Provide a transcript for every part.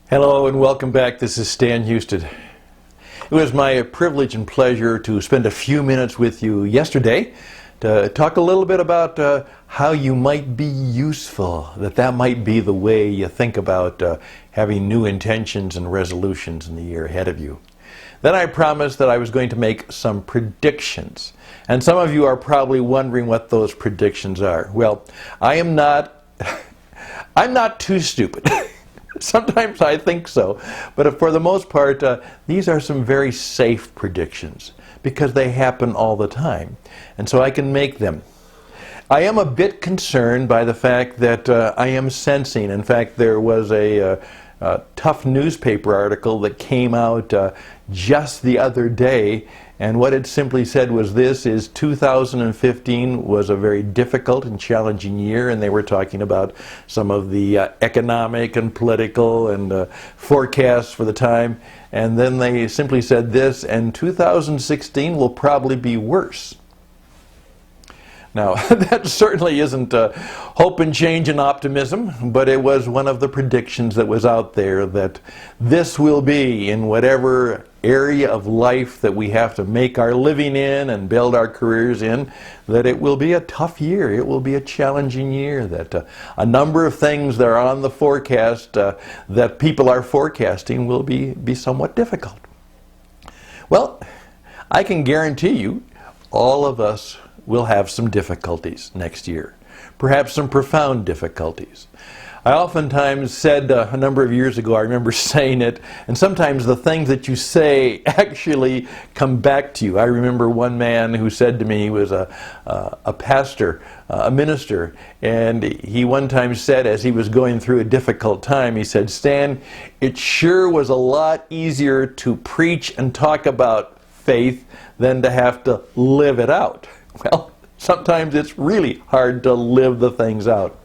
Hello and welcome back. This is Stan Hustad. It was my privilege and pleasure to spend a few minutes with you yesterday to talk a little bit about how you might be useful, that might be the way you think about having new intentions and resolutions in the year ahead of you. Then I promised that I was going to make some predictions. And some of you are probably wondering what those predictions are. Well, I'm not too stupid. Sometimes I think so, but for the most part, these are some very safe predictions because they happen all the time, and so I can make them. I am a bit concerned by the fact that I am sensing, in fact, there was a tough newspaper article that came out just the other day, and what it simply said was this, is 2015 was a very difficult and challenging year, and they were talking about some of the economic and political and forecasts for the time, and then they simply said this, and 2016 will probably be worse. Now, that certainly isn't hope and change and optimism, but it was one of the predictions that was out there that this will be, in whatever area of life that we have to make our living in and build our careers in, that it will be a tough year, it will be a challenging year, that a number of things that are on the forecast that people are forecasting will be somewhat difficult. Well, I can guarantee you all of us will have some difficulties next year, perhaps some profound difficulties. I oftentimes said a number of years ago, I remember saying it, and sometimes the things that you say actually come back to you. I remember one man who said to me, he was a pastor, a minister, and he one time said, as he was going through a difficult time, he said, "Stan, it sure was a lot easier to preach and talk about faith than to have to live it out." Well, sometimes it's really hard to live the things out.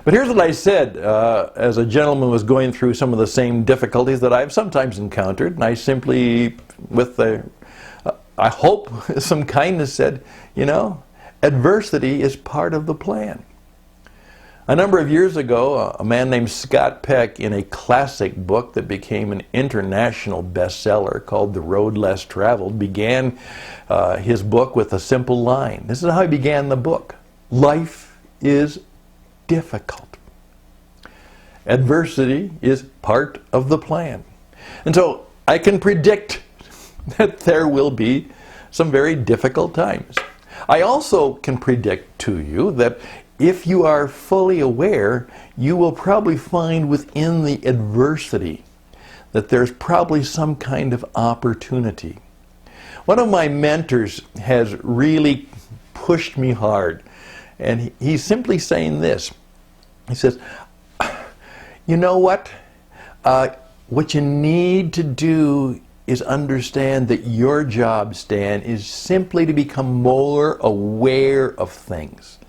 But here's what I said as a gentleman was going through some of the same difficulties that I've sometimes encountered, and I simply, with I hope, some kindness said, you know, adversity is part of the plan. A number of years ago, a man named Scott Peck, in a classic book that became an international bestseller called The Road Less Traveled, began his book with a simple line. This is how he began the book. Life is difficult. Adversity is part of the plan. And so I can predict that there will be some very difficult times. I also can predict to you that if you are fully aware, you will probably find within the adversity that there's probably some kind of opportunity. One of my mentors has really pushed me hard, and he's simply saying this. He says, you know what? What you need to do is understand that your job, Stan, is simply to become more aware of things.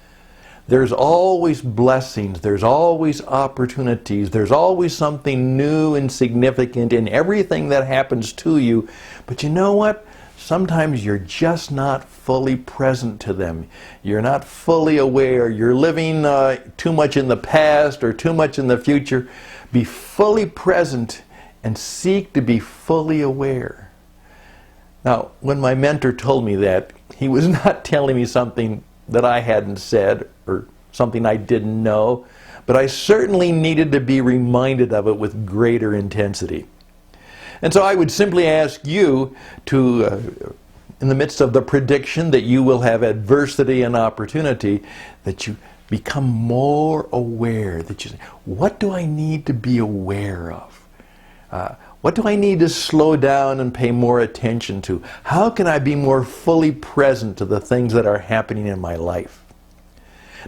There's always blessings, there's always opportunities, there's always something new and significant in everything that happens to you. But you know what? Sometimes you're just not fully present to them. You're not fully aware. You're living too much in the past or too much in the future. Be fully present and seek to be fully aware. Now, when my mentor told me that, he was not telling me something that I hadn't said or something I didn't know, but I certainly needed to be reminded of it with greater intensity. And so I would simply ask you to, in the midst of the prediction that you will have adversity and opportunity, that you become more aware, that you say, what do I need to be aware of? What do I need to slow down and pay more attention to? How can I be more fully present to the things that are happening in my life?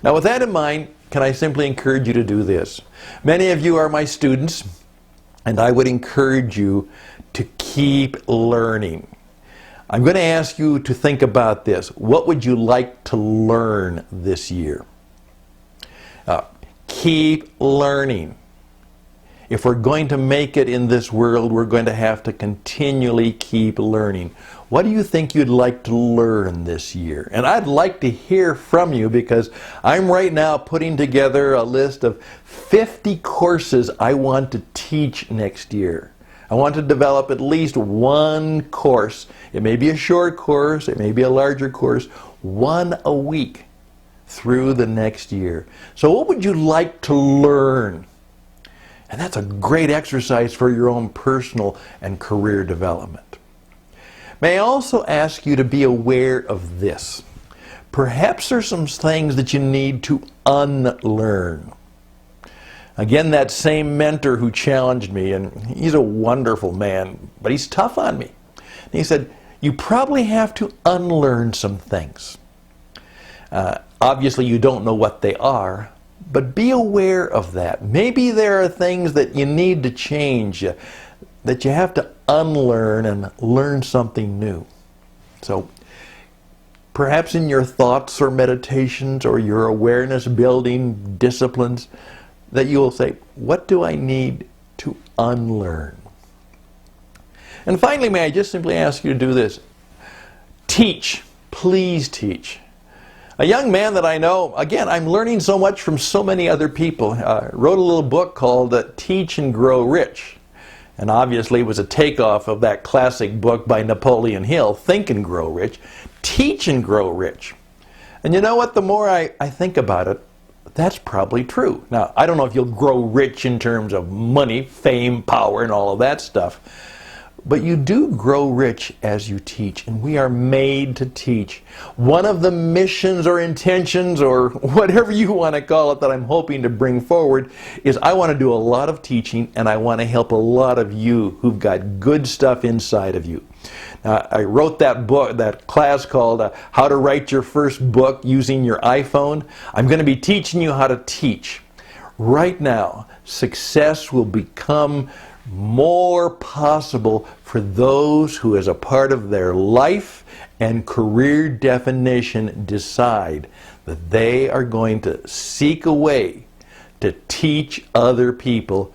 Now, with that in mind, can I simply encourage you to do this? Many of you are my students, and I would encourage you to keep learning. I'm going to ask you to think about this. What would you like to learn this year? Keep learning. If we're going to make it in this world, we're going to have to continually keep learning. What do you think you'd like to learn this year? And I'd like to hear from you because I'm right now putting together a list of 50 courses I want to teach next year. I want to develop at least one course. It may be a short course, it may be a larger course, one a week through the next year. So what would you like to learn? And that's a great exercise for your own personal and career development. May I also ask you to be aware of this. Perhaps there's some things that you need to unlearn. Again, that same mentor who challenged me, and he's a wonderful man, but he's tough on me. And he said, you probably have to unlearn some things. Obviously, you don't know what they are, but be aware of that. Maybe there are things that you need to change, that you have to unlearn and learn something new. So perhaps in your thoughts or meditations or your awareness building disciplines, that you will say, what do I need to unlearn? And finally, may I just simply ask you to do this. Teach. Please teach. A young man that I know, again, I'm learning so much from so many other people, wrote a little book called Teach and Grow Rich. And obviously it was a takeoff of that classic book by Napoleon Hill, Think and Grow Rich. Teach and Grow Rich. And you know what? The more I think about it, that's probably true. Now, I don't know if you'll grow rich in terms of money, fame, power, and all of that stuff. But you do grow rich as you teach, and we are made to teach. One of the missions or intentions or whatever you want to call it that I'm hoping to bring forward is I want to do a lot of teaching, and I want to help a lot of you who've got good stuff inside of you. I wrote that book, that class called How to Write Your First Book Using Your iPhone. I'm going to be teaching you how to teach. Right now, success will become more possible for those who, as a part of their life and career definition, decide that they are going to seek a way to teach other people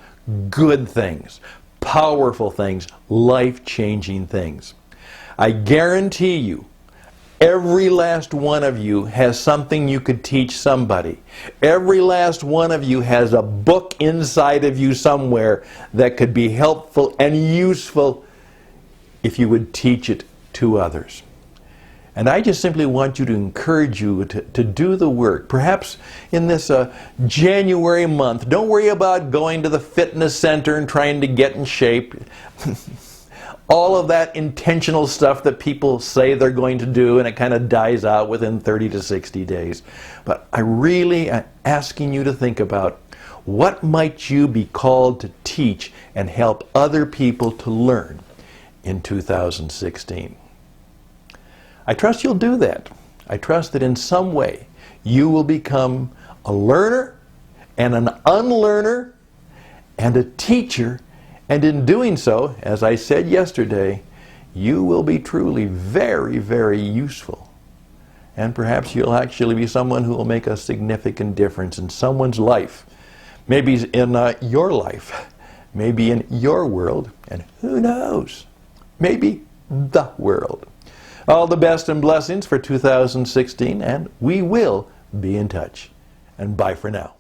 good things, powerful things, life-changing things. I guarantee you, every last one of you has something you could teach somebody. Every last one of you has a book inside of you somewhere that could be helpful and useful if you would teach it to others. And I just simply want you to encourage you to do the work. Perhaps in this January month, don't worry about going to the fitness center and trying to get in shape. All of that intentional stuff that people say they're going to do, and it kind of dies out within 30 to 60 days. But I really am asking you to think about what might you be called to teach and help other people to learn in 2016. I trust you'll do that. I trust that in some way you will become a learner and an unlearner and a teacher. And in doing so, as I said yesterday, you will be truly very, very useful. And perhaps you'll actually be someone who will make a significant difference in someone's life. Maybe in your life. Maybe in your world. And who knows? Maybe the world. All the best and blessings for 2016, and we will be in touch. And bye for now.